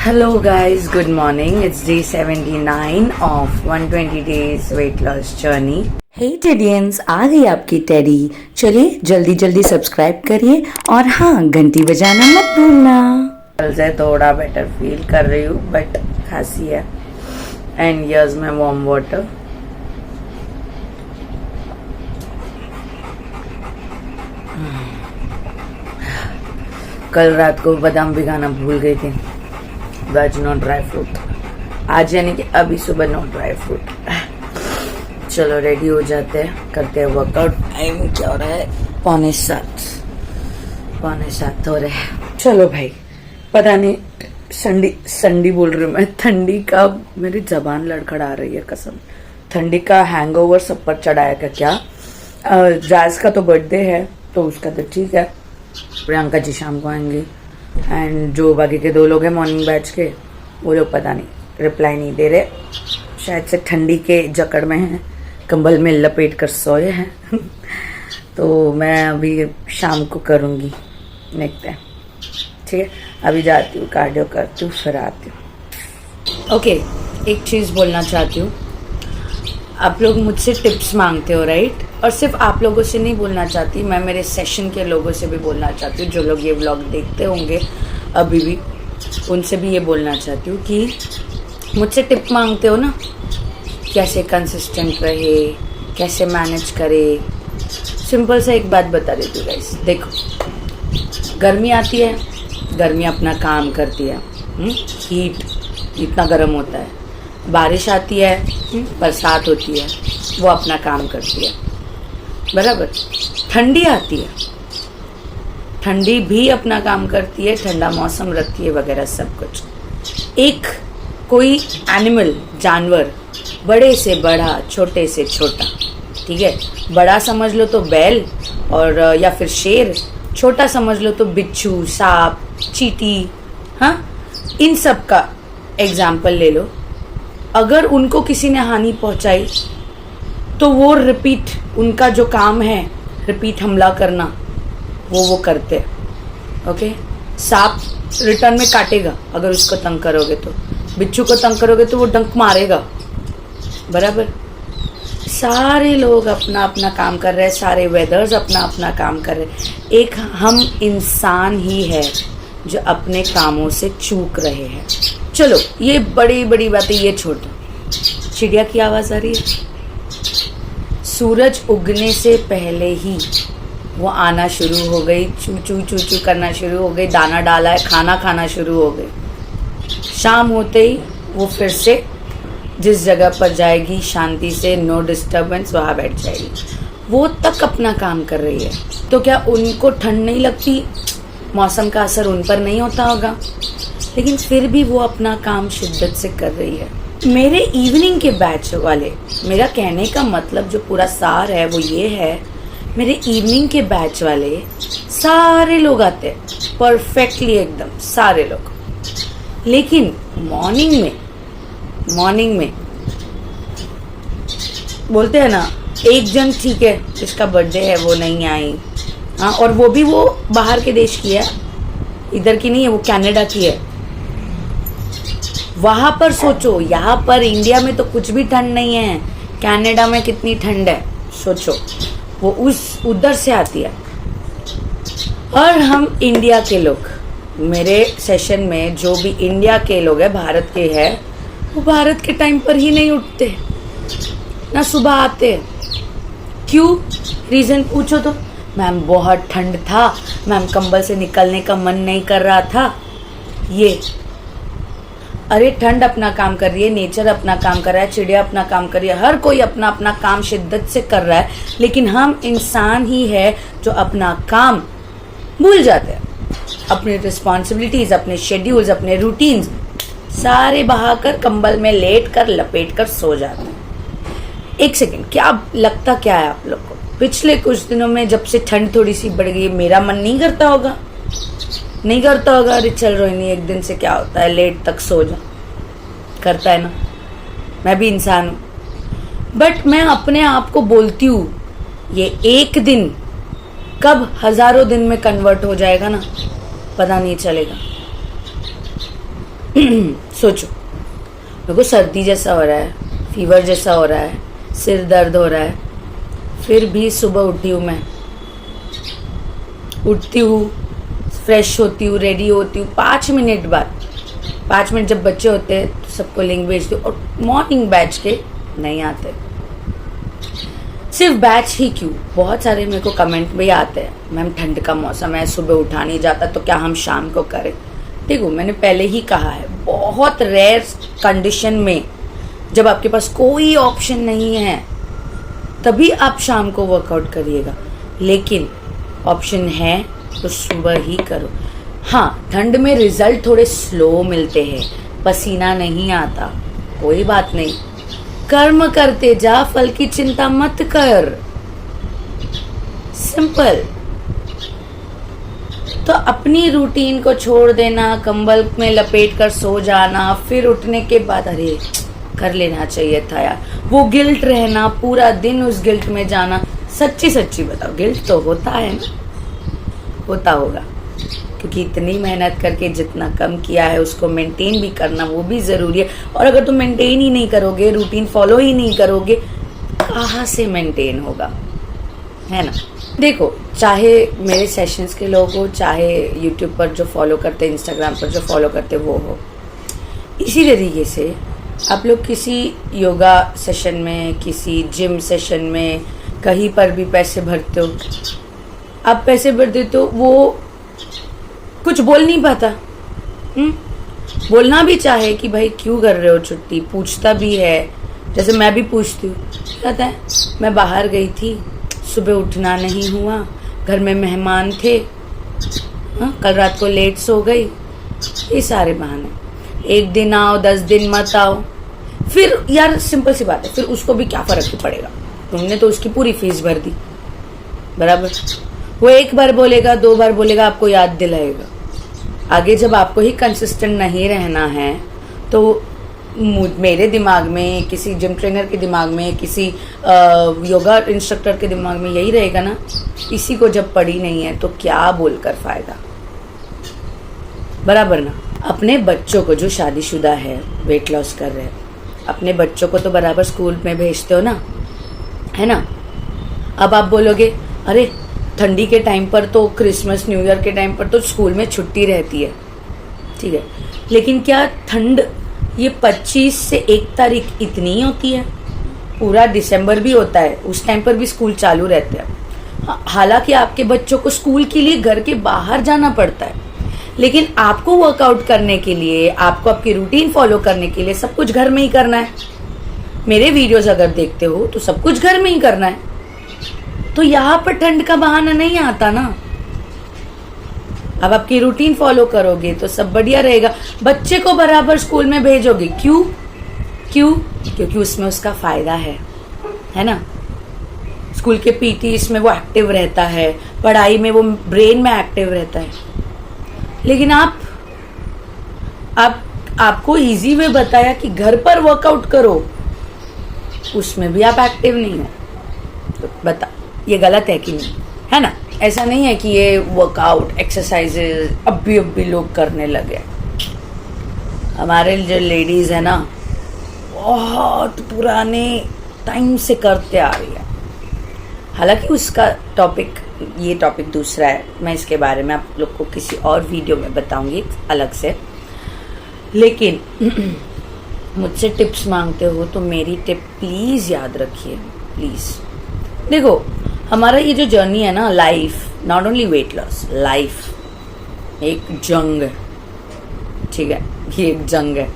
Hello guys, good morning. It's day 79 of 120 days weight loss journey. हे टेडियंस, आ गई आपकी teddy. चलिए जल्दी जल्दी सब्सक्राइब करिए और हाँ, घंटी बजाना मत भूलना। कल से थोड़ा बेटर फील कर रही हूँ बट खांसी है। एंड यस मैं वार्म वाटर। कल रात को बादाम भिगाना भूल गई थी। वेज नो ड्राई फ्रूट। आज यानी कि अभी सुबह नो ड्राई फ्रूट। चलो रेडी हो जाते हैं, करते हैं वर्कआउट। टाइम क्या हो रहा है? पौने सात हो रहे हैं। चलो भाई, पता नहीं संडी बोल रही हूँ मैं। ठंडी का मेरी जबान लड़खड़ा रही है कसम। ठंडी का हैंगओवर सब पर चढ़ाया क्या? जाज का तो बर्थडे है तो उसका तो ठीक है। प्रियंका जी शाम को आएंगी एंड जो बाकी के दो लोग हैं मॉर्निंग बैच के, वो लोग पता नहीं रिप्लाई नहीं दे रहे। शायद से ठंडी के जकड़ में हैं, कंबल में लपेट कर सोए हैं। तो मैं अभी शाम को करूँगी, देखते हैं। ठीक है, अभी जाती हूँ, कार्डियो करती हूँ, फिर आती हूँ। ओके, एक चीज़ बोलना चाहती हूँ। आप लोग मुझसे टिप्स मांगते हो, राइट? और सिर्फ आप लोगों से नहीं बोलना चाहती, मैं मेरे सेशन के लोगों से भी बोलना चाहती हूँ। जो लोग ये व्लॉग देखते होंगे अभी भी, उनसे भी ये बोलना चाहती हूँ कि मुझसे टिप मांगते हो ना, कैसे कंसिस्टेंट रहे, कैसे मैनेज करे। सिंपल सा एक बात बता देती हूँ गाइस। देखो, गर्मी आती है, गर्मी अपना काम करती है। हीट इतना गर्म होता है। बारिश आती है, बरसात होती है, वो अपना काम करती है, बराबर। ठंडी आती है, ठंडी भी अपना काम करती है, ठंडा मौसम रखती है वगैरह सब कुछ। एक कोई एनिमल, जानवर, बड़े से बड़ा, छोटे से छोटा, ठीक है, बड़ा समझ लो तो बैल और या फिर शेर, छोटा समझ लो तो बिच्छू, सांप, चींटी, हाँ, इन सब का एग्जाम्पल ले लो। अगर उनको किसी ने हानि पहुंचाई तो वो रिपीट, उनका जो काम है रिपीट हमला करना, वो करते। ओके, सांप रिटर्न में काटेगा अगर उसको तंग करोगे तो, बिच्छू को तंग करोगे तो वो डंक मारेगा, बराबर। सारे लोग अपना अपना काम कर रहे हैं, सारे वेदर्स अपना अपना काम कर रहे हैं। एक हम इंसान ही है जो अपने कामों से चूक रहे हैं। चलो ये बड़ी बड़ी बातें ये छोड़ दो। चिड़िया की आवाज़ आ रही है। सूरज उगने से पहले ही वो आना शुरू हो गई, चू चू चू चू करना शुरू हो गई, दाना डाला है, खाना खाना शुरू हो गई। शाम होते ही वो फिर से जिस जगह पर जाएगी शांति से, नो डिस्टर्बेंस, वहाँ बैठ जाएगी। वो तक अपना काम कर रही है, तो क्या उनको ठंड नहीं लगती? मौसम का असर उन पर नहीं होता होगा? लेकिन फिर भी वो अपना काम शिद्दत से कर रही है। मेरे इवनिंग के बैच वाले, मेरा कहने का मतलब जो पूरा सार है वो ये है, मेरे इवनिंग के बैच वाले सारे लोग आते हैं परफेक्टली, एकदम सारे लोग। लेकिन मॉर्निंग में बोलते हैं ना, एक जन ठीक है जिसका बर्थडे है वो नहीं आई, हाँ, और वो भी वो बाहर के देश की है, इधर की नहीं है, वो कनाडा की है। वहां पर सोचो, यहाँ पर इंडिया में तो कुछ भी ठंड नहीं है, कनाडा में कितनी ठंड है सोचो। वो उधर से आती है। और हम इंडिया के लोग, मेरे सेशन में जो भी इंडिया के लोग हैं, भारत के हैं, वो भारत के टाइम पर ही नहीं उठते ना, सुबह आते। क्यों? रीजन पूछो तो, मैम बहुत ठंड था, मैम कंबल से निकलने का मन नहीं कर रहा था। ये अरे ठंड अपना काम कर रही है, नेचर अपना काम कर रहा है, चिड़िया अपना काम कर रही है, हर कोई अपना अपना काम शिद्दत से कर रहा है। लेकिन हम इंसान ही है जो अपना काम भूल जाते हैं। अपनी रिस्पॉन्सिबिलिटीज, अपने शेड्यूल्स, अपने रूटीन्स सारे बहाकर कंबल में लेट कर लपेट कर सो जाते हैं। एक सेकेंड, क्या लगता क्या है आप लोग को? पिछले कुछ दिनों में जब से ठंड थोड़ी सी बढ़ गई, मेरा मन नहीं करता होगा? नहीं करता होगा? अरे चल रोहिणी, एक दिन से क्या होता है, लेट तक सो जा, करता है ना। मैं भी इंसान हूं, बट मैं अपने आप को बोलती हूँ, ये एक दिन कब हजारों दिन में कन्वर्ट हो जाएगा ना, पता नहीं चलेगा। सोचो, मेरे को सर्दी जैसा हो रहा है, फीवर जैसा हो रहा है, सिर दर्द हो रहा है, फिर भी सुबह उठी हूँ मैं, उठती हूँ, फ्रेश होती हूँ, रेडी होती हूँ, 5 मिनट बाद, 5 मिनट जब बच्चे होते हैं तो सबको लिंक भेजती हूँ, और मॉर्निंग बैच के नहीं आते। सिर्फ बैच ही क्यों, बहुत सारे मेरे को कमेंट भी आते हैं, मैम ठंड का मौसम है, सुबह उठा नहीं जाता, तो क्या हम शाम को करें? देखो, मैंने पहले ही कहा है, बहुत रेयर कंडीशन में जब आपके पास कोई ऑप्शन नहीं है तभी आप शाम को वर्कआउट करिएगा, लेकिन ऑप्शन है तो सुबह ही करो। हाँ, ठंड में रिजल्ट थोड़े स्लो मिलते हैं, पसीना नहीं आता, कोई बात नहीं, कर्म करते जा, फल की चिंता मत कर, सिंपल। तो अपनी रूटीन को छोड़ देना, कंबल में लपेट कर सो जाना, फिर उठने के बाद अरे कर लेना चाहिए था यार, वो गिल्ट रहना, पूरा दिन उस गिल्ट में जाना। सच्ची सच्ची बताओ, गिल्ट तो होता है ना, होता होगा, क्योंकि इतनी मेहनत करके जितना कम किया है उसको मेंटेन भी करना वो भी ज़रूरी है। और अगर तुम मेंटेन ही नहीं करोगे, रूटीन फॉलो ही नहीं करोगे, कहाँ से मेंटेन होगा, है ना? देखो, चाहे मेरे सेशंस के लोग हो, चाहे यूट्यूब पर जो फॉलो करते, इंस्टाग्राम पर जो फॉलो करते वो हो, इसी तरीके से आप लोग किसी योगा सेशन में, किसी जिम सेशन में, कहीं पर भी पैसे भरते हो, आप पैसे भर देते हो, वो कुछ बोल नहीं पाता, बोलना भी चाहे कि भाई क्यों कर रहे हो छुट्टी, पूछता भी है, जैसे मैं भी पूछती हूँ, कहता है मैं बाहर गई थी, सुबह उठना नहीं हुआ, घर में मेहमान थे, कल रात को लेट सो गई, ये सारे बहाने। 1 दिन आओ, 10 दिन मत आओ, फिर यार सिंपल सी बात है, फिर उसको भी क्या फर्क पड़ेगा, तुमने तो उसकी पूरी फीस भर दी, बराबर। वो 1 बार बोलेगा, 2 बार बोलेगा, आपको याद दिलाएगा। आगे जब आपको ही कंसिस्टेंट नहीं रहना है तो मेरे दिमाग में, किसी जिम ट्रेनर के दिमाग में, किसी योगा इंस्ट्रक्टर के दिमाग में यही रहेगा ना, इसी को जब पड़ी नहीं है तो क्या बोलकर फायदा, बराबर ना? अपने बच्चों को जो शादीशुदा है, वेट लॉस कर रहे हैं, अपने बच्चों को तो बराबर स्कूल में भेजते हो ना, है ना? अब आप बोलोगे अरे ठंडी के टाइम पर तो, क्रिसमस न्यू ईयर के टाइम पर तो स्कूल में छुट्टी रहती है, ठीक है, लेकिन क्या ठंड ये 25 से 1 तारीख इतनी होती है? पूरा दिसंबर भी होता है, उस टाइम पर भी स्कूल चालू रहते हैं। हालांकि आपके बच्चों को स्कूल के लिए घर के बाहर जाना पड़ता है, लेकिन आपको वर्कआउट करने के लिए, आपको आपकी रूटीन फॉलो करने के लिए सब कुछ घर में ही करना है। मेरे वीडियोस अगर देखते हो तो सब कुछ घर में ही करना है, तो यहाँ पर ठंड का बहाना नहीं आता ना। अब आपकी रूटीन फॉलो करोगे तो सब बढ़िया रहेगा। बच्चे को बराबर स्कूल में भेजोगे, क्यों? क्योंकि उसमें उसका फायदा है ना? स्कूल के पीटी इसमें वो एक्टिव रहता है, पढ़ाई में वो ब्रेन में एक्टिव रहता है। लेकिन आपको इजी वे बताया कि घर पर वर्कआउट करो, उसमें भी आप एक्टिव नहीं हो, तो बता ये गलत है कि नहीं, है ना? ऐसा नहीं है कि ये वर्कआउट एक्सरसाइजेज अभी लोग करने लगे। हमारे जो लेडीज है ना, बहुत पुराने टाइम से करते आ रही है। हालांकि उसका ये टॉपिक दूसरा है, मैं इसके बारे में आप लोग को किसी और वीडियो में बताऊंगी अलग से। लेकिन मुझसे टिप्स मांगते हो तो मेरी टिप प्लीज़ याद रखिए, प्लीज़। देखो, हमारा ये जो जर्नी है ना, life, not only weight loss, life एक जंग है, ठीक है? ये एक जंग है।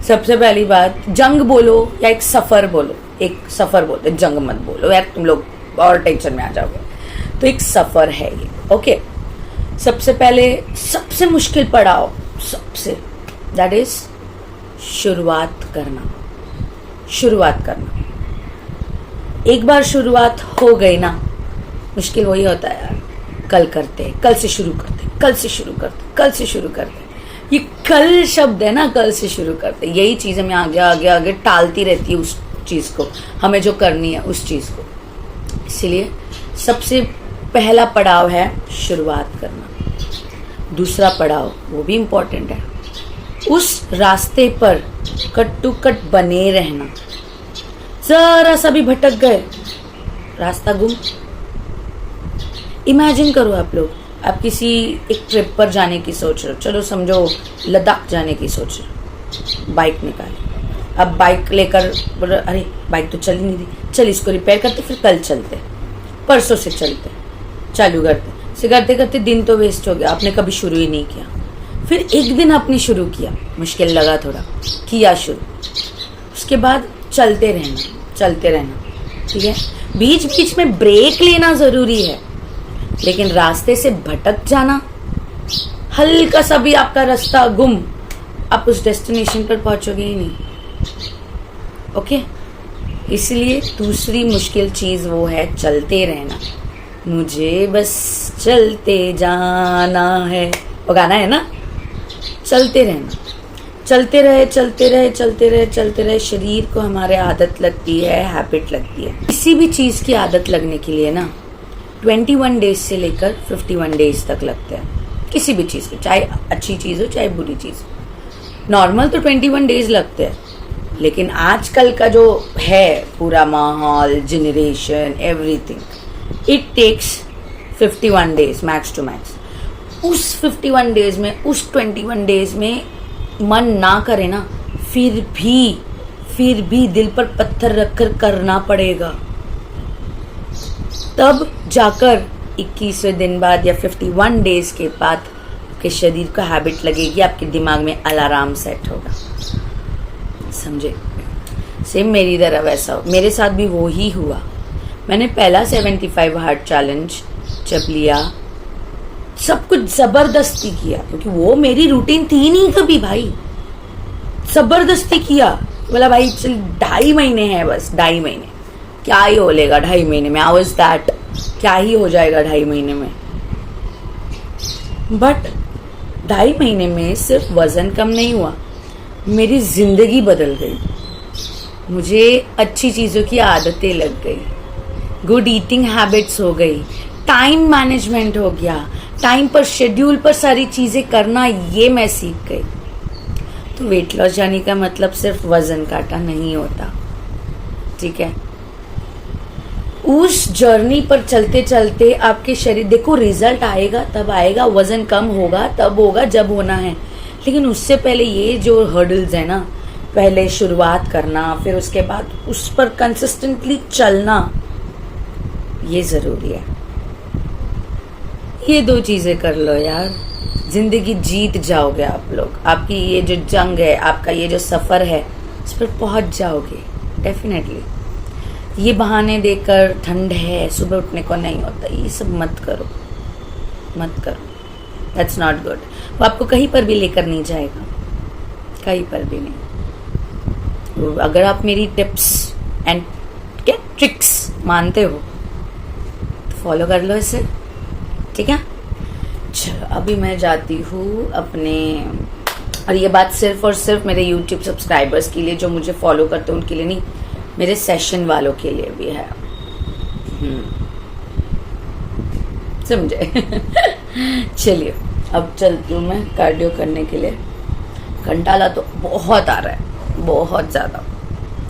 सबसे पहली बात, जंग बोलो या एक सफ़र बोलो, एक सफ़र बोलते, जंग मत बोलो यार, तुम लोग और टेंशन में आ जाओगे। तो एक सफ़र है ये, ओके? सबसे पहले सबसे मुश्किल पड़ाव, दैट इज शुरुआत करना। एक बार शुरुआत हो गई ना, मुश्किल वही होता है यार, कल से शुरू करते। ये कल शब्द है ना, कल से शुरू करते, यही चीज़ हमें आगे टालती रहती है उस चीज़ को, हमें जो करनी है उस चीज़ को। इसीलिए सबसे पहला पड़ाव है शुरुआत करना। दूसरा पड़ाव, वो भी इम्पोर्टेंट है, उस रास्ते पर कट टू कट बने रहना। जरा सा भी भटक गए, रास्ता गुम। इमेजिन करो आप लोग, आप किसी एक ट्रिप पर जाने की सोच रहे हो, चलो समझो लद्दाख जाने की सोच रहे हो, बाइक निकाले। अब बाइक लेकर बोलो अरे बाइक तो चल ही नहीं रही, चल इसको रिपेयर करते, फिर कल चलते, परसों से चलते, चालू करते, से करते करते दिन तो वेस्ट हो गया, आपने कभी शुरू ही नहीं किया। फिर एक दिन आपने शुरू किया, मुश्किल लगा थोड़ा, किया शुरू, उसके बाद चलते रहना, ठीक है। बीच बीच में ब्रेक लेना जरूरी है, लेकिन रास्ते से भटक जाना, हल्का सा भी आपका रास्ता गुम, आप उस डेस्टिनेशन पर पहुंचोगे ही नहीं। ओके, इसलिए दूसरी मुश्किल चीज वो है चलते रहना। मुझे बस चलते जाना है, वो गाना है ना, चलते रहना, चलते रहे, शरीर को हमारे आदत लगती है, हैबिट लगती है। किसी भी चीज की आदत लगने के लिए ना 21 डेज से लेकर 51 डेज तक लगते हैं, किसी भी चीज को, चाहे अच्छी चीज हो चाहे बुरी चीज। नॉर्मल तो 21 डेज लगते हैं, लेकिन आजकल का जो है पूरा माहौल, generation, everything, it takes 51 days max to max. उस 51 डेज में, उस 21 डेज में मन ना करे ना, फिर भी दिल पर पत्थर रखकर करना पड़ेगा, तब जाकर 21वें दिन बाद या 51 डेज के बाद आपके शरीर को हैबिट लगेगी, आपके दिमाग में अलार्म सेट होगा। समझे? सेम मेरी तरह वैसा हो, मेरे साथ भी वो ही हुआ। मैंने पहला 75 हार्ट चैलेंज जब लिया, सब कुछ जबरदस्ती किया, क्योंकि वो मेरी रूटीन थी नहीं कभी भाई, जबरदस्ती किया। बोला भाई चल 2.5 महीने हैं, बस 2.5 महीने, क्या ही हो लेगा 2.5 महीने में, आई वाज दैट, क्या ही हो जाएगा 2.5 महीने में। बट 2.5 महीने में सिर्फ वजन कम नहीं हुआ, मेरी जिंदगी बदल गई, मुझे अच्छी चीजों की आदतें लग गई, गुड ईटिंग हैबिट्स हो गई, टाइम मैनेजमेंट हो गया, टाइम पर, शेड्यूल पर सारी चीजें करना, ये मैं सीख गई। तो वेट लॉस जाने का मतलब सिर्फ वजन काटा नहीं होता, ठीक है। उस जर्नी पर चलते चलते आपके शरीर, देखो रिजल्ट आएगा तब आएगा, वजन कम होगा तब होगा जब होना है, लेकिन उससे पहले ये जो हर्डल्स है ना, पहले शुरुआत करना, फिर उसके बाद उस पर कंसिस्टेंटली चलना, ये जरूरी है। ये 2 चीजें कर लो यार, जिंदगी जीत जाओगे आप लोग। आपकी ये जो जंग है, आपका ये जो सफर है, इस पर पहुंच जाओगे डेफिनेटली। ये बहाने देकर ठंड है सुबह उठने को नहीं होता, ये सब मत करो, दैट्स नॉट गुड। वो आपको कहीं पर भी लेकर नहीं जाएगा, कहीं पर भी नहीं। अगर आप मेरी टिप्स एंड क्या ट्रिक्स मानते हो तो फॉलो कर लो इसे, ठीक है। चलो अभी मैं जाती हूँ अपने, और ये बात सिर्फ और सिर्फ मेरे YouTube सब्सक्राइबर्स के लिए, जो मुझे फॉलो करते हैं उनके लिए नहीं, मेरे सेशन वालों के लिए भी है, समझे? चलिए अब चलती हूँ मैं कार्डियो करने के लिए। कंटाला तो बहुत आ रहा है, बहुत ज़्यादा।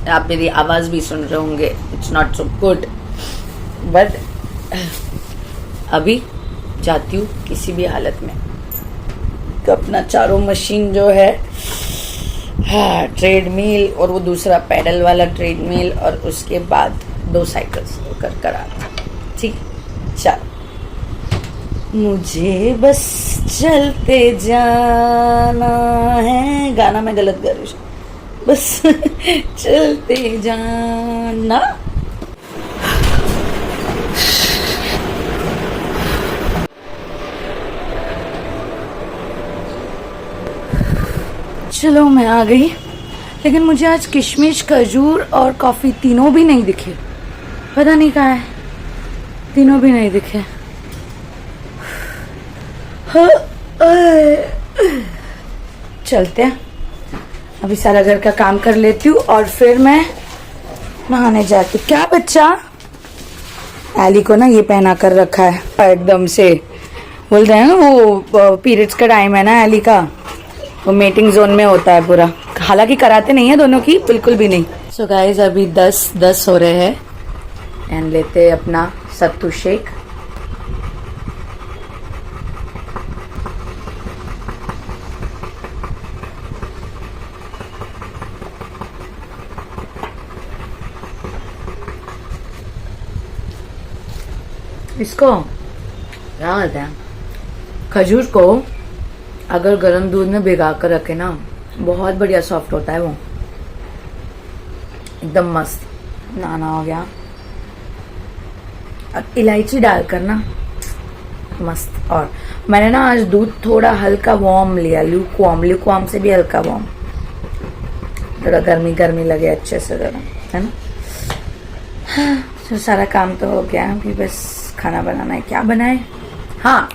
आप मेरी आवाज़ भी सुन रहे होंगे, it's not so good, but अभी जाती हूँ किसी भी हालत में। तो अपना चारों मशीन जो है, हाँ, ट्रेडमिल और वो दूसरा पैडल वाला ट्रेडमिल, और उसके बाद 2 साइकिल्स कर आता, ठीक। चल, मुझे बस चलते जाना है, गाना मैं गलत गा रही हूँ, बस चलते जाना। चलो मैं आ गई, लेकिन मुझे आज किशमिश, खजूर और कॉफी तीनों भी नहीं दिखे, पता नहीं कहाँ है, तीनों भी नहीं दिखे। चलते हैं, अभी सारा घर का काम कर लेती हूँ और फिर मैं नहाने जाती हूँ। क्या बच्चा, एली को ना ये पहना कर रखा है एकदम से, बोल रहे हैं ना वो पीरियड्स का टाइम है ना एली का, वो मीटिंग जोन में होता है पूरा, हालांकि कराते नहीं है दोनों की, बिल्कुल भी नहीं। सो गाइज अभी 10 हो रहे हैं एंड लेते हैं अपना सत्तू शेक। इसको क्या कहते हैं, खजूर को अगर गर्म दूध में भिगा कर रखे ना, बहुत बढ़िया सॉफ्ट होता है वो, एकदम मस्त। नाना हो गया, अब इलायची डालकर ना मस्त। और मैंने ना आज दूध थोड़ा हल्का वार्म लिया, ल्यूकवार्म से भी हल्का वार्म, थोड़ा गर्मी गर्मी लगे अच्छे से जरा, है ना। तो सारा काम तो हो गया, अभी बस खाना बनाना है। क्या बनाए? हाँ,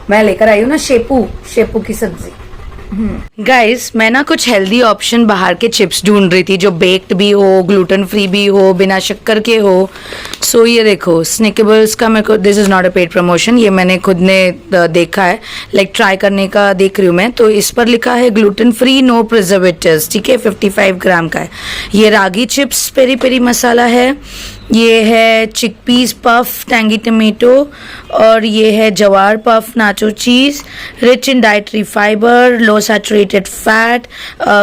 मैं लेकर आई हूँ ना शेपू की सब्जी। गाइस मैं ना कुछ हेल्दी ऑप्शन बाहर के चिप्स ढूंढ रही थी जो बेक्ड भी हो, ग्लूटेन फ्री भी हो, बिना शक्कर के हो। सो ये देखो स्निकेबल्स का, मेरे को, this is not a paid promotion, ये मैंने खुद ने देखा है, लाइक ट्राई करने का देख रही हूँ मैं। तो इस पर लिखा है ग्लूटेन फ्री, नो प्रिजर्वेटिव्स, ठीक है, 55 ग्राम का है। ये रागी चिप्स पेरी पेरी मसाला है, ये है चिकपीस पफ टैंगी टमेटो, और ये है jowar puff nacho cheese, rich in dietary fibre, low saturated fat,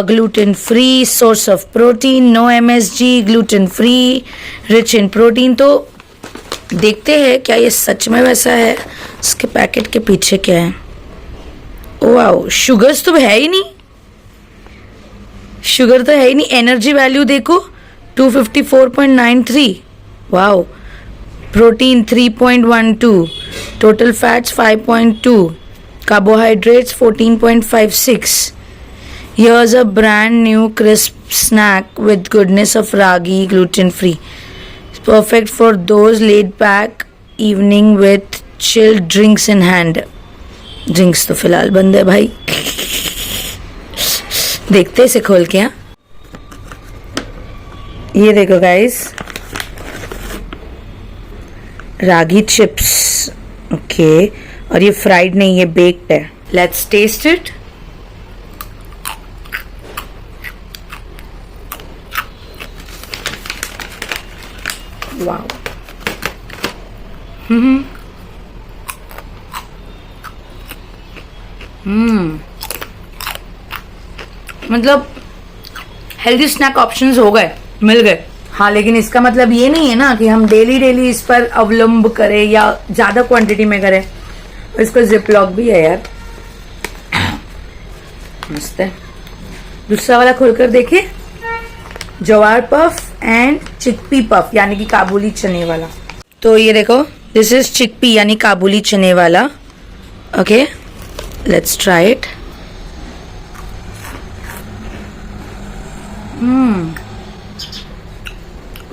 gluten free, source of protein, no MSG, gluten free, rich in protein. तो देखते हैं क्या ये सच में वैसा है, इसके पैकेट के पीछे क्या है। वाओ, शुगर्स तो है ही नहीं, शुगर तो है ही नहीं। एनर्जी वैल्यू देखो 254.93, wow. Protein 3.12, total fats 5.2, carbohydrates 14.56. Here's a brand new crisp snack with goodness of ragi, gluten free. It's perfect for those laid back evening with chilled drinks in hand. Drinks तो फिलहाल बंद है भाई। देखते इसे खोल के। ये देखो गाइस, रागी चिप्स, ओके, और ये फ्राइड नहीं, ये बेक्ड है। Let's taste it. वाओ, मतलब हेल्दी स्नैक ऑप्शंस हो गए, मिल गए। हाँ, लेकिन इसका मतलब ये नहीं है ना कि हम डेली इस पर अवलंब करें या ज्यादा क्वांटिटी में करें। और इसका जिप लॉक भी है यार, मस्त है। दूसरा वाला खोलकर देखिए, जवार पफ एंड चिकपी पफ, यानी कि काबुली चने वाला। तो ये देखो, दिस इज चिकपी यानी काबुली चने वाला। Okay, let's try it.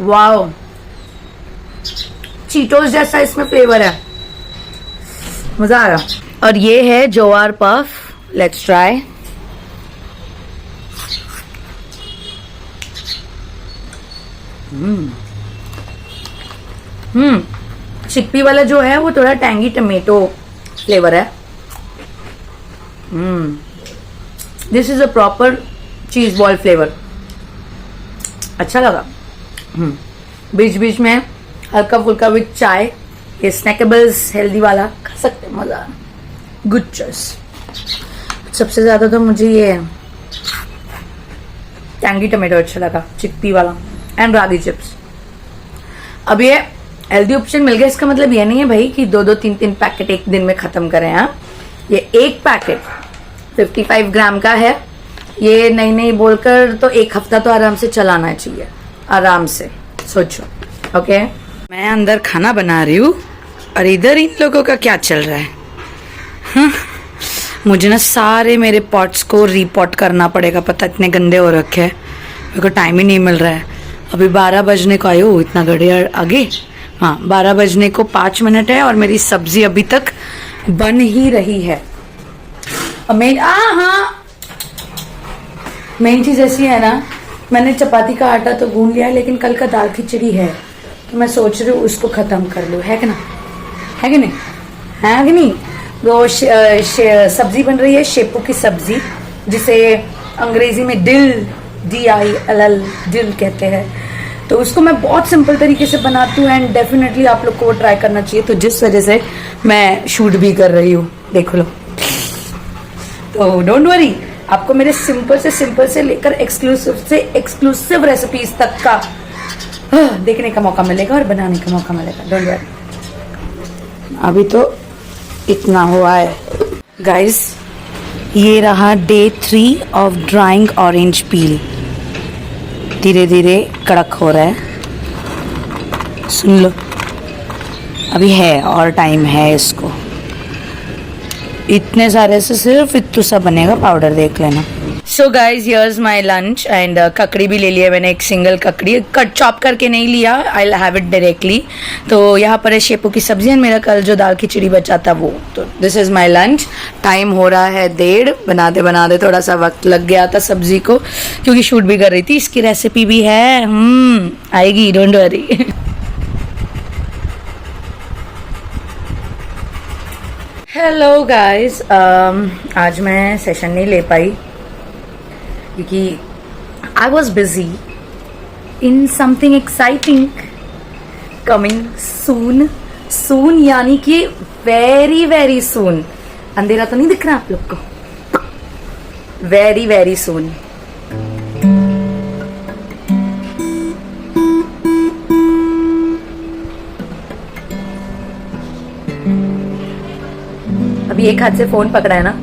Wow, Cheetos जैसा इसमें फ्लेवर है, मजा आ रहा। और ये है jowar puff, let's try. Chickpea वाला जो है वो थोड़ा टैंगी टमेटो फ्लेवर है। This is a proper cheese ball flavour, अच्छा लगा। बीच बीच में हल्का फुल्का विद चाय, ये स्नैकेबल्स हेल्दी वाला खा सकते हैं, मजा। Good choice. सबसे ज्यादा तो मुझे ये टैंगी टमेटो अच्छा लगा, चिकपी वाला, एंड रागी चिप्स। अब ये हेल्दी ऑप्शन मिल गया, इसका मतलब ये नहीं है भाई कि 2-2, 3-3 पैकेट एक दिन में खत्म करें। हाँ, ये एक पैकेट 55 ग्राम का है, ये नहीं बोलकर तो एक हफ्ता तो आराम से चलाना चाहिए, आराम से, सोचो। ओके, मैं अंदर खाना बना रही हूँ और इधर इन लोगों का क्या चल रहा है। हाँ? मुझे ना सारे मेरे पॉट्स को रीपॉट करना पड़ेगा, पता इतने गंदे हो रखे हैं, मेरे को टाइम ही नहीं मिल रहा है। अभी 12 बजने को आयो, इतना घड़ी आगे। हाँ, 12 बजने को 5 मिनट है और मेरी सब्जी अभी तक बन ही रही है। मेन चीज ऐसी है ना, मैंने चपाती का आटा तो गूंद लिया है, लेकिन कल का दाल खिचड़ी है, तो मैं सोच रही हूँ उसको खत्म कर लूँ, है कि ना, है कि नहीं, है कि नहीं। वो सब्जी बन रही है शेपू की सब्जी, जिसे अंग्रेजी में डिल, DILL, डिल कहते हैं। तो उसको मैं बहुत सिंपल तरीके से बनाती हूँ एंड डेफिनेटली आप लोग को वो ट्राई करना चाहिए। तो जिस वजह से मैं शूट भी कर रही हूँ, देख लो। तो डोंट वरी, आपको मेरे सिंपल से लेकर एक्सक्लूसिव रेसिपीज तक का देखने का मौका मिलेगा और बनाने का मौका मिलेगा, डोंट वरी। अभी तो इतना हुआ है गाइस। ये रहा day 3 of drawing orange peel. धीरे धीरे कड़क हो रहा है, सुन लो। अभी है और टाइम है इसको। इतने सारे से सिर्फ इतना सा बनेगा पाउडर, देख लेना। So guys here's my lunch and ककड़ी भी ले लिया मैंने, एक सिंगल ककड़ी, कट चॉप करके नहीं लिया, I will have it directly. तो यहाँ पर है शेपू की सब्जी एंड मेरा कल जो दाल खिचड़ी बचा था वो। तो this is my lunch. Time हो रहा है 1:30, बनाते थोड़ा सा वक्त लग गया था सब्जी को, क्योंकि शूट भी कर रही थी। इसकी रेसिपी भी है, आएगी, डोंट वरी। हेलो गाइस, आज मैं सेशन नहीं ले पाई क्योंकि I was busy in something exciting coming soon यानी कि वेरी सून। अंधेरा तो नहीं दिख रहा आप लोग को? Very soon. अभी एक हाथ से फोन पकड़ा है ना।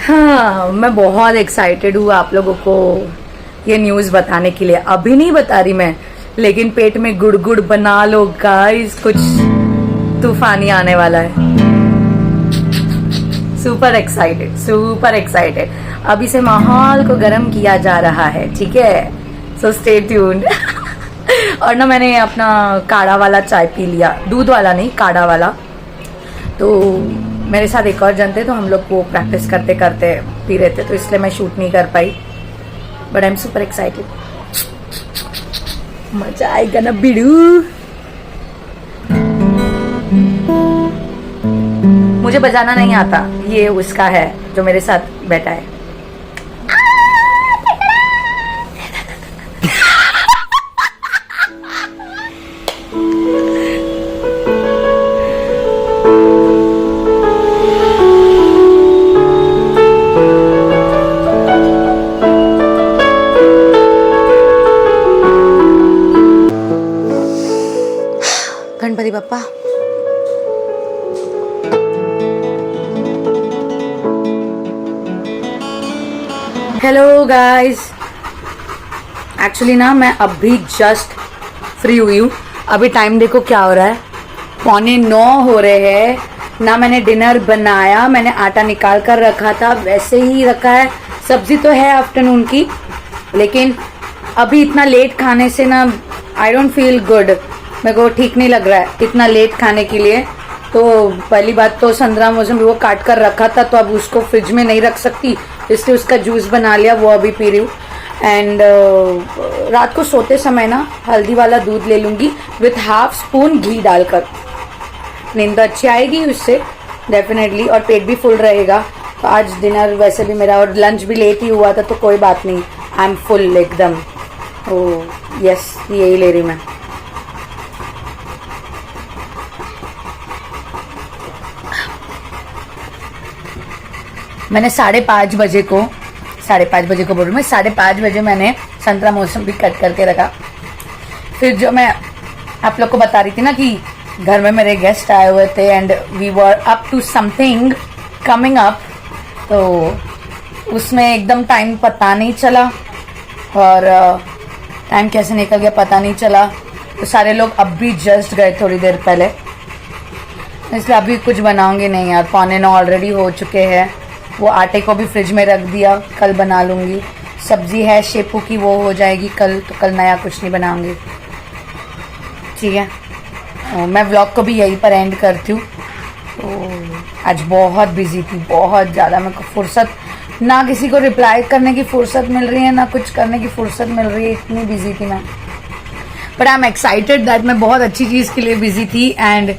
हाँ, मैं बहुत एक्साइटेड हूँ आप लोगों को ये न्यूज़ बताने के लिए। अभी नहीं बता रही मैं, लेकिन पेट में गुड़ बना लो गाइस, कुछ तूफानी आने वाला है। Super excited. अभी से माहौल को गर्म किया जा रहा है, ठीक है? So stay tuned. और ना मैंने अपना काढ़ा वाला चाय पी लिया, दूध वाला नहीं, काढ़ा वाला। तो मेरे साथ एक और जन थे, तो हम लोग वो प्रैक्टिस करते पी रहे थे, तो इसलिए मैं शूट नहीं कर पाई। But I am super excited, मजा आएगा ना बिड़ू। मुझे बजाना नहीं आता, ये उसका है जो मेरे साथ बैठा है। Ganpati Bappa. Hello guys, actually ना मैं अभी जस्ट फ्री हुई हूँ। अभी टाइम देखो क्या हो रहा है, 8:45 हो रहे हैं। ना मैंने डिनर बनाया, मैंने आटा निकाल कर रखा था, वैसे ही रखा है। सब्जी तो है आफ्टरनून की, लेकिन अभी इतना लेट खाने से ना आई डोंट फील गुड। मेरे को ठीक नहीं लग रहा है इतना लेट खाने के लिए। तो पहली बात तो संतरा मौसम वो काट कर रखा था, तो अब उसको फ्रिज में नहीं रख सकती, इसलिए उसका जूस बना लिया, वो अभी पी रही हूँ। एंड रात को सोते समय ना हल्दी वाला दूध ले लूँगी विथ ½ स्पून घी डालकर। नींद तो अच्छी आएगी उससे डेफिनेटली, और पेट भी फुल रहेगा। तो आज डिनर वैसे भी मेरा और लंच भी लेट ही हुआ था, तो कोई बात नहीं, आई एम फुल एकदम। ओह यस, यही ले रही मैं। मैंने 5:30 बजे को बोल रही हूँ मैं, 5:30 बजे मैंने संतरा मौसम भी कट करके रखा। फिर जो मैं आप लोग को बता रही थी ना कि घर में मेरे गेस्ट आए हुए थे and we were up to something coming up, तो उसमें एकदम टाइम पता नहीं चला, और टाइम कैसे निकल गया पता नहीं चला। तो सारे लोग अब भी जस्ट गए थोड़ी देर पहले, इसलिए अभी कुछ बनाऊंगी नहीं यार। 8:45 ऑलरेडी हो चुके हैं। वो आटे को भी फ्रिज में रख दिया, कल बना लूँगी। सब्जी है शेपू की, वो हो जाएगी कल, तो कल नया कुछ नहीं बनाऊंगी, ठीक है? मैं व्लॉग को भी यहीं पर एंड करती हूँ। तो आज बहुत बिजी थी, बहुत ज़्यादा। मेरे को फुर्सत ना, किसी को रिप्लाई करने की फुर्सत मिल रही है, ना कुछ करने की फुर्सत मिल रही है, इतनी बिजी थी मैं। But I am excited that मैं बहुत अच्छी चीज़ के लिए बिजी थी। एंड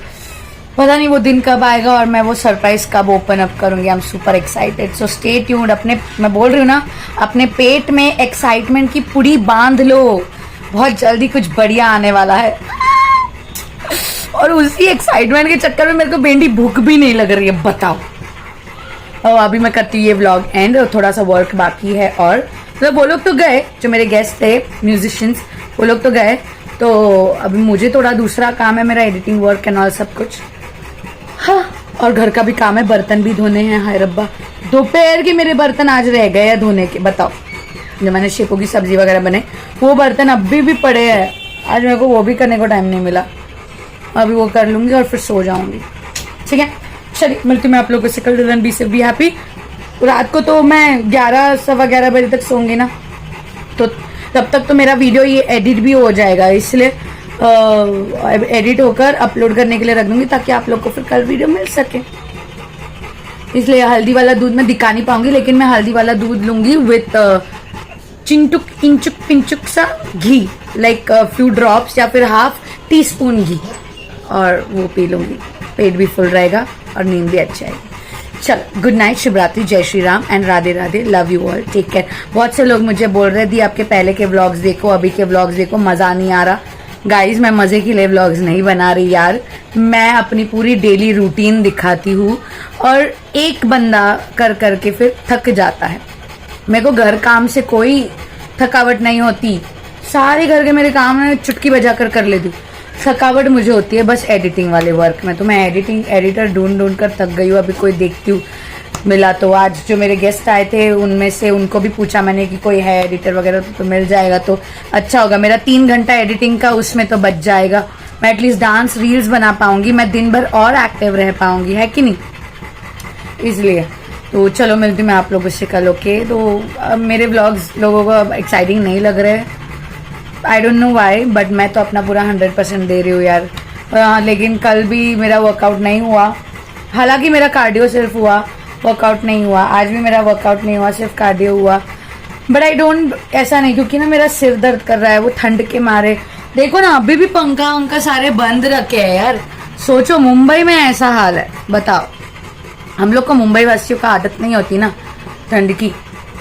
पता नहीं वो दिन कब आएगा और मैं वो सरप्राइज कब ओपन अप करूंगी। आई am super excited, so stay tuned. अपने, मैं बोल रही हूँ ना, अपने पेट में एक्साइटमेंट की पुड़ी बांध लो, बहुत जल्दी कुछ बढ़िया आने वाला है। और उसी एक्साइटमेंट के चक्कर में मेरे को बेंडी भूख भी नहीं लग रही है, बताओ। और अभी मैं करती हूँ ये व्लॉग एंड, थोड़ा सा वर्क बाकी है। और मतलब वो लोग तो गए, जो मेरे गेस्ट थे म्यूजिशियंस, वो लोग तो गए, तो अभी मुझे थोड़ा दूसरा काम है, मेरा एडिटिंग वर्क एंड ऑल सब कुछ। हाँ, और घर का भी काम है, बर्तन भी धोने हैं। हाय रब्बा, दोपहर के मेरे बर्तन आज रह गए हैं धोने के, बताओ। जो मैंने शेपों की सब्जी वगैरह बने, वो बर्तन अभी भी पड़े हैं। आज मेरे को वो भी करने को टाइम नहीं मिला, अभी वो कर लूंगी और फिर सो जाऊंगी। ठीक है, चलिए मिलती मैं आप लोगों से कल। बी से बी हैप्पी। रात को तो मैं 11 बजे तक सोऊंगी ना, तो तब तक तो मेरा वीडियो ये एडिट भी हो जाएगा, इसलिए एडिट होकर अपलोड करने के लिए रख दूंगी, ताकि आप लोग को फिर कल वीडियो मिल सके। इसलिए हल्दी वाला दूध मैं दिखा नहीं पाऊंगी, लेकिन मैं हल्दी वाला दूध लूंगी विथ चिंटुक इंचुक पिंचुक सा घी, लाइक फ्यू ड्रॉप्स या फिर हाफ टी स्पून घी, और वो पी लूंगी। पेट भी फुल रहेगा और नींद भी अच्छी आएगी। चलो, गुड नाइट, शिवरात्रि, जय Shri Ram and Radhe Radhe, love you all, take care. बहुत से लोग मुझे बोल रहे थे आपके पहले के व्लॉग्स देखो, अभी के व्लॉग्स देखो, मजा नहीं आ रहा। गाइज, मैं मजे के लिए व्लॉग्स नहीं बना रही यार, मैं अपनी पूरी डेली रूटीन दिखाती हूँ, और एक बंदा कर करके फिर थक जाता है। मेरे को घर काम से कोई थकावट नहीं होती, सारे घर के मेरे काम में चुटकी बजा कर लेती हूँ। थकावट मुझे होती है बस एडिटिंग वाले वर्क में, तो मैं एडिटर ढूंढ कर थक गई हूँ। अभी कोई देखती हूँ मिला तो। आज जो मेरे गेस्ट आए थे उनमें से उनको भी पूछा मैंने कि कोई है एडिटर वगैरह, तो मिल जाएगा तो अच्छा होगा। मेरा 3 घंटा एडिटिंग का उसमें तो बच जाएगा, मैं एटलीस्ट डांस रील्स बना पाऊंगी, मैं दिन भर और एक्टिव रह पाऊंगी, है कि नहीं। इसलिए तो चलो मिलती मैं आप लोगों से कल। ओके, तो मेरे व्लॉग्स लोगों को एक्साइटिंग नहीं लग रहे, I don't know why, but मैं तो अपना पूरा 100% दे रही हूँ यार। लेकिन कल भी मेरा वर्कआउट नहीं हुआ, हालांकि मेरा कार्डियो सिर्फ हुआ, वर्कआउट नहीं हुआ। आज भी मेरा वर्कआउट नहीं हुआ, सिर्फ कार्डियो हुआ। बट आई डोंट, ऐसा नहीं, क्योंकि ना मेरा सिर दर्द कर रहा है वो ठंड के मारे। देखो ना, अभी भी पंखा वंखा सारे बंद रखे हैं यार। सोचो मुंबई में ऐसा हाल है, बताओ। हम लोग को मुंबई वासियों का आदत नहीं होती ना ठंड की,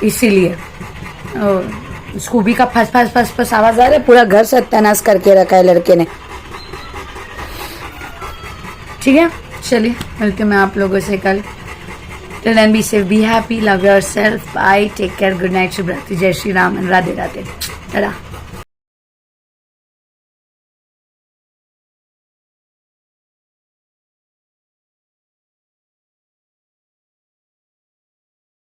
इसीलिए। स्कूबी का फस फस फस फस आवाज आ रहा है, पूरा घर सत्यानाश करके रखा है लड़के ने। ठीक है, चलिए मिलते मैं आप लोगों से कल। Till then, be safe, be happy, love yourself, bye, take care, good night, Shubhrati, Jai Shri Ram and Radhe Radhe. Tada.